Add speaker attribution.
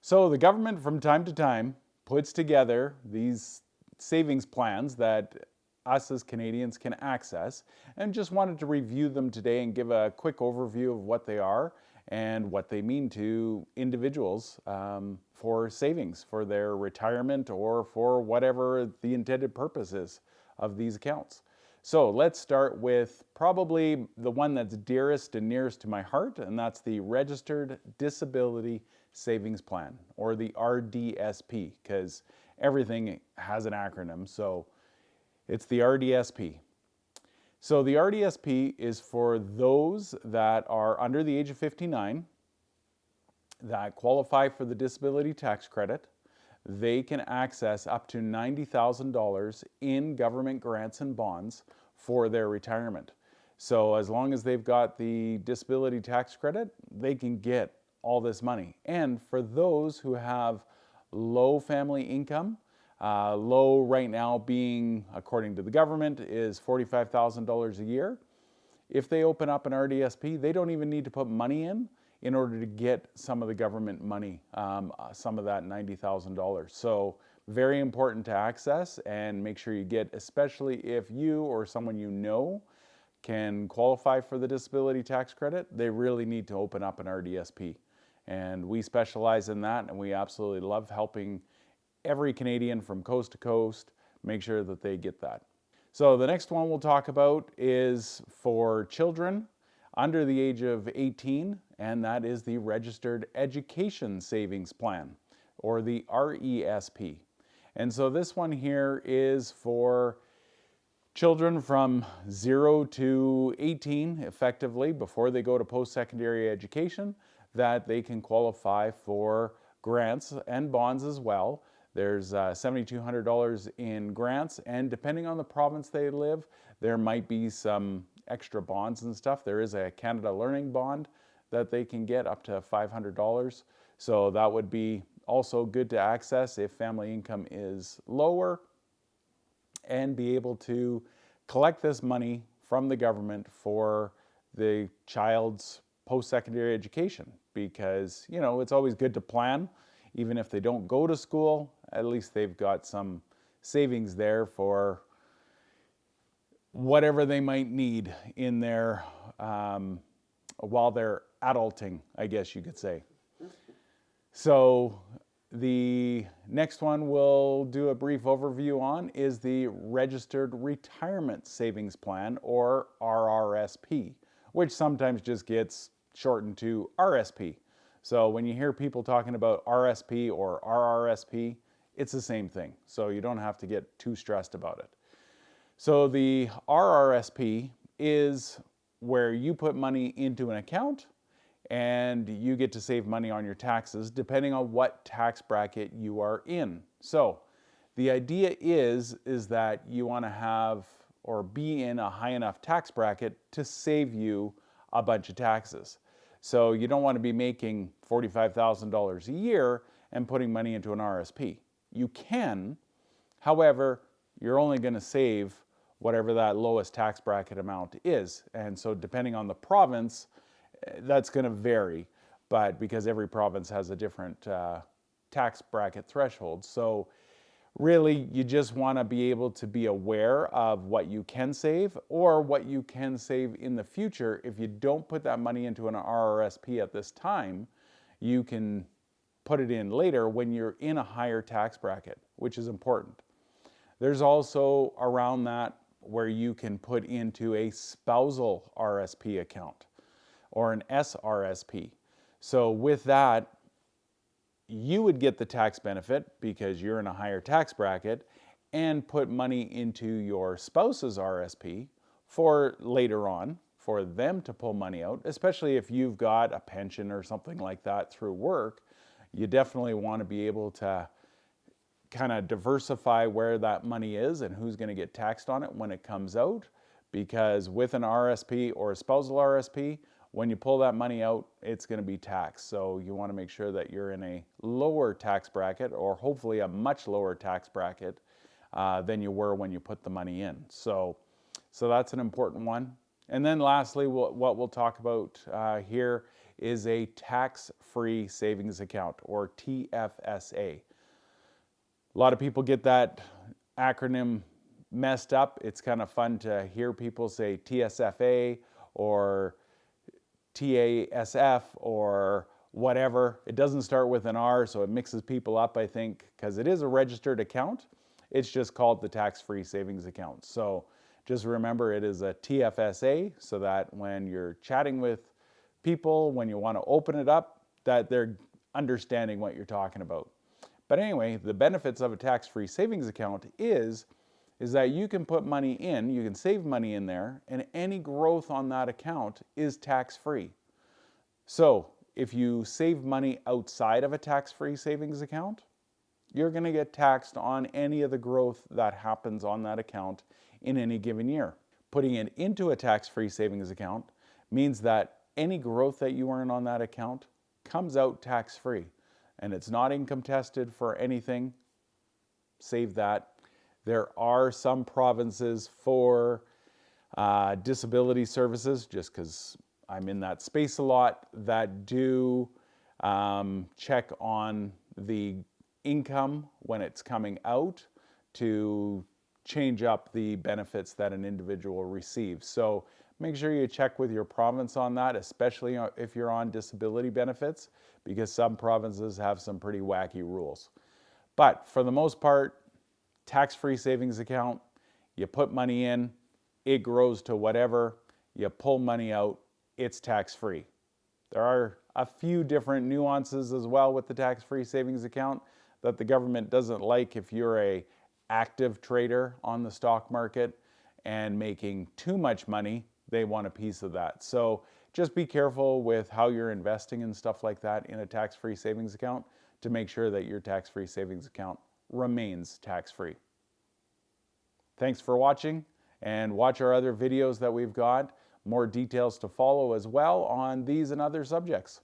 Speaker 1: So the government from time to time puts together these savings plans that us as Canadians can access, and just wanted to review them today and give a quick overview of what they are and what they mean to individuals for savings, for their retirement, or for whatever the intended purpose is of these accounts. So let's start with probably the one that's dearest and nearest to my heart, and that's the Registered Disability Savings Plan, or the RDSP, because everything has an acronym. So it's the RDSP. So the RDSP is for those that are under the age of 59 that qualify for the disability tax credit. They can access up to $90,000 in government grants and bonds for their retirement. So as long as they've got the disability tax credit, they can get all this money. And for those who have low family income, low right now being, according to the government, is $45,000 a year. If they open up an RDSP, they don't even need to put money in order to get some of the government money, some of that $90,000. So very important to access and make sure you get, especially if you or someone you know can qualify for the disability tax credit, they really need to open up an RDSP. And we specialize in that, and we absolutely love helping every Canadian from coast to coast make sure that they get that. So the next one we'll talk about is for children under the age of 18, and that is the Registered Education Savings Plan, or the RESP. And so this one here is for children from 0 to 18, effectively, before they go to post-secondary education, that they can qualify for grants and bonds as well. There's $7,200 in grants, and depending on the province they live, there might be some extra bonds and stuff. There is a Canada Learning Bond that they can get up to $500. So that would be also good to access if family income is lower, and be able to collect this money from the government for the child's post-secondary education, because, you know, it's always good to plan. Even if they don't go to school, at least they've got some savings there for whatever they might need in their, while they're adulting, I guess you could say. So the next one we'll do a brief overview on is the Registered Retirement Savings Plan, or RRSP, which sometimes just gets shortened to RSP. So when you hear people talking about RSP or RRSP, it's the same thing. So you don't have to get too stressed about it. So the RRSP is where you put money into an account and you get to save money on your taxes depending on what tax bracket you are in. So the idea is that you want to have or be in a high enough tax bracket to save you a bunch of taxes. So you don't want to be making $45,000 a year and putting money into an RSP. You can, however, you're only going to save whatever that lowest tax bracket amount is. And so depending on the province, that's going to vary, but because every province has a different tax bracket threshold. So really, you just want to be able to be aware of what you can save or what you can save in the future. If you don't put that money into an RRSP at this time, you can put it in later when you're in a higher tax bracket, which is important. There's also around that where you can put into a spousal RSP account or an SRSP. So with that, you would get the tax benefit because you're in a higher tax bracket, and put money into your spouse's RSP for later on, for them to pull money out, especially if you've got a pension or something like that through work. You definitely want to be able to kind of diversify where that money is and who's going to get taxed on it when it comes out, because with an RSP or a spousal RSP, when you pull that money out, it's going to be taxed. So you want to make sure that you're in a lower tax bracket, or hopefully a much lower tax bracket than you were when you put the money in. So that's an important one. And then lastly, what we'll talk about here is a tax-free savings account, or TFSA. A lot of people get that acronym messed up. It's kind of fun to hear people say TSFA or TASF or whatever. It doesn't start with an R, so it mixes people up, I think, because it is a registered account. It's just called the tax-free savings account. So just remember, it is a TFSA, so that when you're chatting with people, when you want to open it up, that they're understanding what you're talking about. But anyway, the benefits of a tax-free savings account is that you can put money in, you can save money in there, and any growth on that account is tax-free. So if you save money outside of a tax-free savings account, you're going to get taxed on any of the growth that happens on that account in any given year. Putting it into a tax-free savings account means that any growth that you earn on that account comes out tax-free, and it's not income tested for anything. Save that. There are some provinces for disability services, just because I'm in that space a lot, that do check on the income when it's coming out to change up the benefits that an individual receives. So make sure you check with your province on that, especially if you're on disability benefits, because some provinces have some pretty wacky rules. But for the most part, tax-free savings account, you put money in, it grows to whatever, you pull money out, it's tax-free. There are a few different nuances as well with the tax-free savings account that the government doesn't like if you're an active trader on the stock market and making too much money. They want a piece of that. So just be careful with how you're investing and stuff like that in a tax-free savings account to make sure that your tax-free savings account remains tax-free. Thanks for watching, and watch our other videos that we've got. More details to follow as well on these and other subjects.